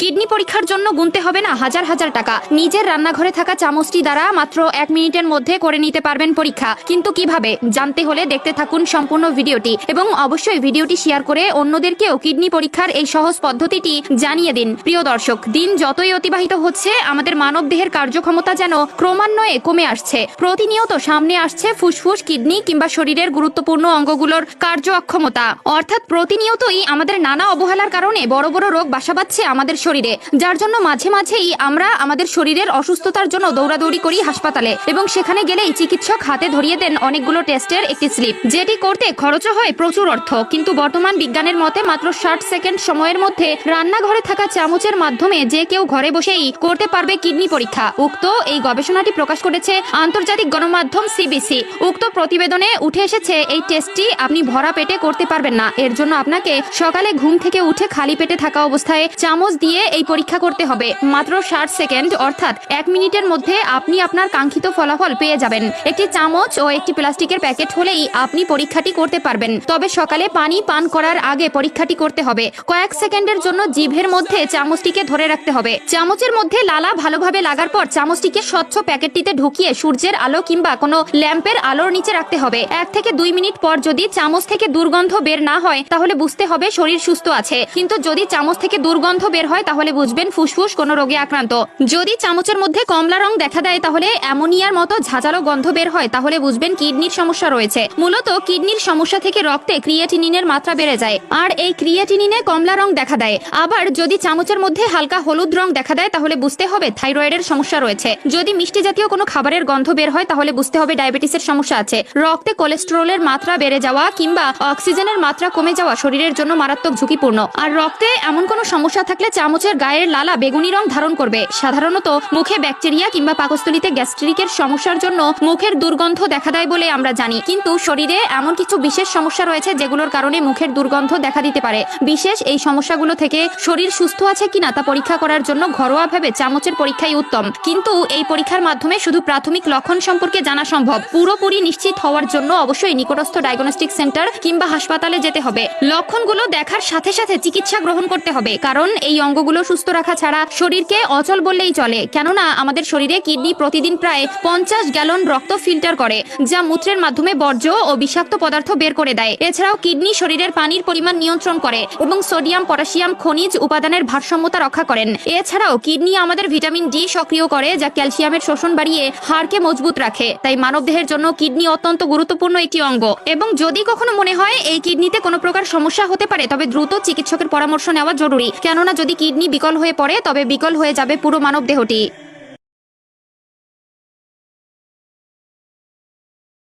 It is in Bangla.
কিডনি পরীক্ষার জন্য গুনতে হবে না হাজার হাজার টাকা। নিজের রান্নাঘরে থাকা চামচটি দ্বারা মাত্র 1 মিনিটের মধ্যে করে নিতে পারবেন পরীক্ষা। কিন্তু কিভাবে জানতে হলে দেখতে থাকুন সম্পূর্ণ ভিডিওটি এবং অবশ্যই ভিডিওটি শেয়ার করে অন্যদেরকেও কিডনি পরীক্ষার এই সহজ পদ্ধতিটি জানিয়ে দিন। প্রিয় দর্শক, দিন যতই অতিবাহিত হচ্ছে আমাদের মানব দেহের কার্যক্ষমতা যেন ক্রমান্বয়ে কমে আসছে। প্রতিনিয়ত সামনে আসছে ফুসফুস, কিডনি কিংবা শরীরের গুরুত্বপূর্ণ অঙ্গগুলোর কার্য অক্ষমতা। অর্থাৎ প্রতিনিয়তই আমাদের নানা অবহেলার কারণে বড় বড় রোগ বাসা বাঁধছে আমাদের শরীরে, যার জন্য মাঝে মাঝেই আমরা আমাদের শরীরের অসুস্থতার জন্য দৌড়াদৌড়ি করি হাসপাতালে এবং সেখানে গেলেই চিকিৎসক হাতে ধরিয়ে দেন অনেকগুলো টেস্টের একটি স্লিপ, যেটি করতে খরচও হয় প্রচুর অর্থ। কিন্তু বর্তমান বিজ্ঞানের মতে মাত্র 60 সেকেন্ড সময়ের মধ্যে রান্নাঘরে থাকা চামচের মাধ্যমে যে কেউ ঘরে বসেই করতে পারবে কিডনি পরীক্ষা। উক্ত এই গবেষণাটি প্রকাশ করেছে আন্তর্জাতিক গণমাধ্যম সিবিসি। উক্ত প্রতিবেদনে উঠে এসেছে এই টেস্টটি আপনি ভরা পেটে করতে পারবেন না। এর জন্য আপনাকে সকালে ঘুম থেকে উঠে খালি পেটে থাকা অবস্থায় চামচ দিয়ে এই পরীক্ষা করতে হবে। মাত্র 60 সেকেন্ড অর্থাৎ 1 মিনিটের মধ্যে আপনি আপনার কাঙ্ক্ষিত ফলাফল পেয়ে যাবেন। একটি চামচ ও একটি প্লাস্টিকের প্যাকেট হলেই আপনি পরীক্ষাটি করতে পারবেন। তবে সকালে পানি পান করার আগে পরীক্ষাটি করতে হবে। কয়েক সেকেন্ডের জন্য জিভের মধ্যে চামচটিকে ধরে রাখতে হবে। চামচের মধ্যে লালা ভালোভাবে লাগার পর চামচটিকে স্বচ্ছ প্যাকেটটিতে ঢুকিয়ে সূর্যের আলো কিংবা কোনো ল্যাম্পের আলোর নিচে রাখতে হবে। 1 থেকে 2 মিনিট পর যদি চামচ থেকে দুর্গন্ধ বের না হয় তাহলে বুঝতে হবে শরীর সুস্থ আছে। কিন্তু যদি চামচ থেকে দুর্গন্ধ বের হয় তাহলে বুঝবেন ফুসফুস কোনো রোগে আক্রান্ত। যদি চামচের মধ্যে কমলা রং দেখা দেয় তাহলে অ্যামোনিয়ার মতো ঝাঁঝালো গন্ধ বের হয় তাহলে বুঝবেন কিডনির সমস্যা রয়েছে। মূলত কিডনির সমস্যা থেকে রক্তে ক্রিয়েটিনিনের মাত্রা বেড়ে যায় আর এই ক্রিয়েটিনিনে কমলা রং দেখা দেয়। আবার যদি চামচের মধ্যে হালকা হলুদ রং দেখা দেয় তাহলে বুঝতে হবে থাইরয়েডের সমস্যা রয়েছে। যদি মিষ্টি জাতীয় কোনো খাবারের গন্ধ বের হয় তাহলে বুঝতে হবে ডায়াবেটিসের সমস্যা আছে। রক্তে কোলেস্টেরলের মাত্রা বেড়ে যাওয়া কিংবা অক্সিজেনের মাত্রা কমে যাওয়া শরীরের জন্য মারাত্মক ঝুঁকিপূর্ণ। আর রক্তে এমন কোনো সমস্যা থাকলে চামচের গায়ের লালা বেগুনি রং ধারণ করবে। সাধারণত মুখে ব্যাকটেরিয়া কিংবা পাকস্থলীতে গ্যাস্ট্রিকের সমস্যার জন্য মুখের দুর্গন্ধ দেখা দেয় বলে আমরা জানি, কিন্তু শরীরে এমন কিছু বিশেষ সমস্যা রয়েছে যেগুলোর কারণে মুখের দুর্গন্ধ দেখা দিতে পারে। বিশেষ এই সমস্যাগুলো থেকে শরীর সুস্থ আছে কিনা তা পরীক্ষা করার জন্য ঘরোয়াভাবে চামচের পরীক্ষাই উত্তম। কিন্তু এই পরীক্ষার মাধ্যমে শুধু প্রাথমিক লক্ষণ সম্পর্কে জানা সম্ভব। পুরোপুরি নিশ্চিত হওয়ার জন্য অবশ্যই নিকটস্থ ডায়াগনস্টিক সেন্টার কিংবা হাসপাতালে যেতে হবে। লক্ষণগুলো দেখার সাথে সাথে চিকিৎসা গ্রহণ করতে হবে, কারণ এই অঙ্গগুলো সুস্থ রাখা ছাড়া শরীরকে অচল বললেই চলে। কেননা আমাদের শরীরে কিডনি প্রতিদিন প্রায় 50 গ্যালন রক্ত ফিল্টার করে, যা মূত্রের মাধ্যমে বর্জ্য ও বিষাক্ত পদার্থ বের করে দেয়। এছাড়াও কিডনি শরীরের পানির পরিমাণ নিয়ন্ত্রণ করে এবং সোডিয়াম, পটাশিয়াম, খনিজ উপাদানের ভারসাম্যতা রক্ষা করেন। এছাড়াও কিডনি আমাদের ভিটামিন ডি সক্রিয় করে, যা ক্যালসিয়ামের শোষণ বাড়িয়ে হাড়কে মজবুত রাখে। তাই মানবদেহের জন্য কিডনি অত্যন্ত গুরুত্বপূর্ণ একটি অঙ্গ। এবং যদি কখনো মনে হয় এই কিডনিতে কোনো প্রকার সমস্যা হতে পারে তবে দ্রুত চিকিৎসকের পরামর্শ নেওয়া জরুরি। কেননা যদি কিডনি বিকল হয়ে পড়ে তবে বিকল হয়ে যাবে পুরো মানব দেহটি।